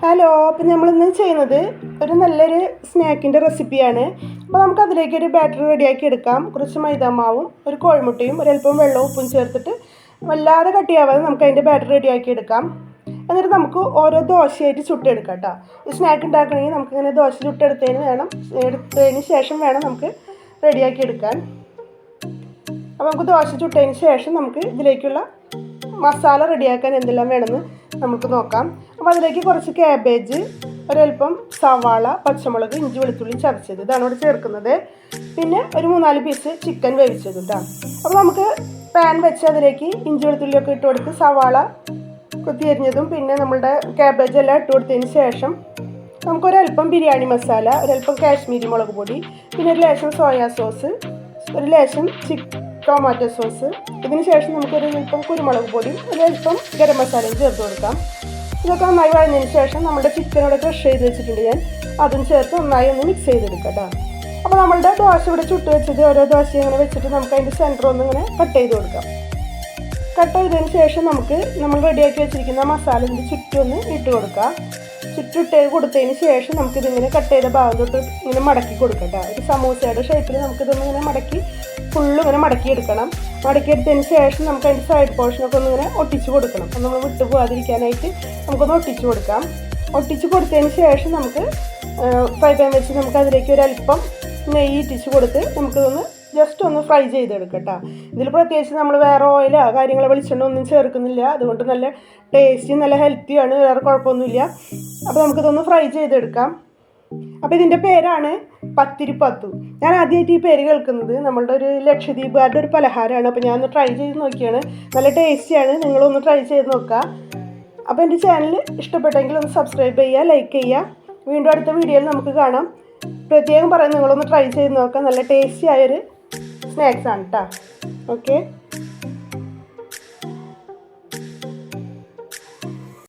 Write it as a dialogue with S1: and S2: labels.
S1: Hello, അപ്പം നമ്മളിന്ന് ചെയ്യുന്നത് ഒരു നല്ലൊരു സ്നാക്കിൻ്റെ റെസിപ്പിയാണ്. അപ്പോൾ നമുക്ക് അതിലേക്കൊരു ബാറ്റർ റെഡിയാക്കി എടുക്കാം. കുറച്ച് മൈദാമാവും ഒരു കോഴിമുട്ടയും ഒരല്പം വെള്ളവും ഉപ്പും ചേർത്തിട്ട് വല്ലാതെ കട്ടിയാവാതെ നമുക്ക് അതിൻ്റെ ബാറ്റർ റെഡിയാക്കി എടുക്കാം. എന്നിട്ട് നമുക്ക് ഓരോ ദോശയായിട്ട് ചുട്ടെടുക്കാം കേട്ടോ. ഈ സ്നാക്ക് ഉണ്ടാക്കണമെങ്കിൽ നമുക്കിങ്ങനെ ദോശ എടുത്തതിന് ശേഷം വേണം നമുക്ക് റെഡിയാക്കി എടുക്കാൻ. അപ്പോൾ നമുക്ക് ദോശ ചുട്ടതിന് ശേഷം നമുക്ക് ഇതിലേക്കുള്ള മസാല റെഡിയാക്കാൻ എന്തെല്ലാം വേണമെന്ന് നമുക്ക് നോക്കാം. അപ്പോൾ അതിലേക്ക് കുറച്ച് ക്യാബേജ്, ഒരൽപ്പം സവാള, പച്ചമുളക്, ഇഞ്ചി, വെളുത്തുള്ളി ചതച്ചത് ഇതാണ് ഇവിടെ ചേർക്കുന്നത്. പിന്നെ ഒരു 3-4 പീസ് ചിക്കൻ വേവിച്ചത് കേട്ടോ. അപ്പോൾ നമുക്ക് പാൻ വെച്ച് അതിലേക്ക് ഇഞ്ചി വെളുത്തുള്ളിയൊക്കെ ഇട്ട് കൊടുത്ത് സവാള കൊത്തിയരിഞ്ഞതും പിന്നെ നമ്മളുടെ ക്യാബേജ് എല്ലാം ഇട്ട് കൊടുത്തതിന് ശേഷം നമുക്കൊരൽപ്പം ബിരിയാണി മസാല, ഒരൽപ്പം കാശ്മീരി മുളക് പൊടി, പിന്നെ ഒരു ലേശം സോയാ സോസ്, ഒരു ലേശം ടൊമാറ്റോ സോസ്, ഇതിന് ശേഷം നമുക്കൊരു അല്പം കുരുമുളക് പൊടി, ഒരൽപ്പം ഗരം മസാലയും ചേർത്ത് കൊടുക്കാം. ഇതൊക്കെ നന്നായി വഴഞ്ഞതിന് ശേഷം നമ്മുടെ ചിക്കനോടെ ക്രഷ് ചെയ്ത് വെച്ചിട്ടുണ്ട് ഞാൻ, അതും ചേർത്ത് നന്നായി ഒന്ന് മിക്സ് ചെയ്തെടുക്കാം കേട്ടോ. അപ്പോൾ നമ്മളുടെ ദോശ ഇവിടെ ചുട്ട് വെച്ചത് ഓരോ ദോശ ഇങ്ങനെ വെച്ചിട്ട് നമുക്ക് അതിൻ്റെ സെൻറ്റർ ഒന്ന് ഇങ്ങനെ കട്ട് ചെയ്ത് കൊടുക്കാം. കട്ട് ചെയ്തതിന് ശേഷം നമ്മൾ റെഡിയാക്കി വെച്ചിരിക്കുന്ന മസാല ഇതിൻ്റെ ചുറ്റും ഒന്ന് ഇട്ട് കൊടുക്കാം. ചുറ്റിട്ട് കൊടുത്തതിന് ശേഷം നമുക്കിതിങ്ങനെ കട്ട് ചെയ്ത ഭാഗം തൊട്ട് ഇങ്ങനെ മടക്കി കൊടുക്കാം കേട്ടോ. ഒരു സമൂസയുടെ ഷേപ്പിൽ നമുക്കിതൊന്ന് ഇങ്ങനെ മടക്കി ഫുള്ള് ഇങ്ങനെ മടക്കിയെടുക്കണം. മടക്കിയെടുത്തതിന് ശേഷം നമുക്ക് അതിൻ്റെ സൈഡ് പോർഷനൊക്കെ ഒന്നിങ്ങനെ ഒട്ടിച്ച് കൊടുക്കണം. അപ്പം നമ്മൾ വിട്ടു പോകാതിരിക്കാനായിട്ട് നമുക്കൊന്ന് ഒട്ടിച്ച് കൊടുക്കാം. ഒട്ടിച്ച് കൊടുത്തതിന് ശേഷം നമുക്ക് ഫ്രൈ പാൻ വെച്ച് നമുക്ക് അതിലേക്ക് ഒരല്പം നെയ്യ് ഇട്ടിച്ച് കൊടുത്ത് നമുക്കിതൊന്ന് ജസ്റ്റ് ഒന്ന് ഫ്രൈ ചെയ്തെടുക്കാം കേട്ടോ. ഇതിൽ പ്രത്യേകിച്ച് നമ്മൾ വേറെ ഓയിലോ കാര്യങ്ങളോ വെളിച്ചെണ്ണ ഒന്നും ചേർക്കുന്നില്ല. അതുകൊണ്ട് നല്ല ടേസ്റ്റി നല്ല ഹെൽത്തിയാണ്, വേറെ കുഴപ്പമൊന്നുമില്ല. അപ്പോൾ നമുക്കിതൊന്ന് ഫ്രൈ ചെയ്തെടുക്കാം. അപ്പോൾ ഇതിൻ്റെ പേരാണ് പത്തിരിപ്പത്തു. ഞാൻ ആദ്യമായിട്ട് ഈ പേര് കേൾക്കുന്നത്. നമ്മളുടെ ഒരു ലക്ഷദ്വീപുകാരുടെ ഒരു പലഹാരമാണ്. അപ്പോൾ ഞാനൊന്ന് ട്രൈ ചെയ്ത് നോക്കിയാണ്. നല്ല ടേസ്റ്റിയാണ്, നിങ്ങളൊന്ന് ട്രൈ ചെയ്ത് നോക്കുക. അപ്പോൾ എൻ്റെ ചാനൽ ഇഷ്ടപ്പെട്ടെങ്കിൽ ഒന്ന് സബ്സ്ക്രൈബ് ചെയ്യുക, ലൈക്ക് ചെയ്യുക. വീണ്ടും അടുത്ത വീഡിയോയിൽ നമുക്ക് കാണാം. പ്രത്യേകം പറയാം, നിങ്ങളൊന്ന് ട്രൈ ചെയ്ത് നോക്കുക. നല്ല ടേസ്റ്റി ആയൊരു സ്നാക്സാണ് കേട്ടോ. ഓക്കെ.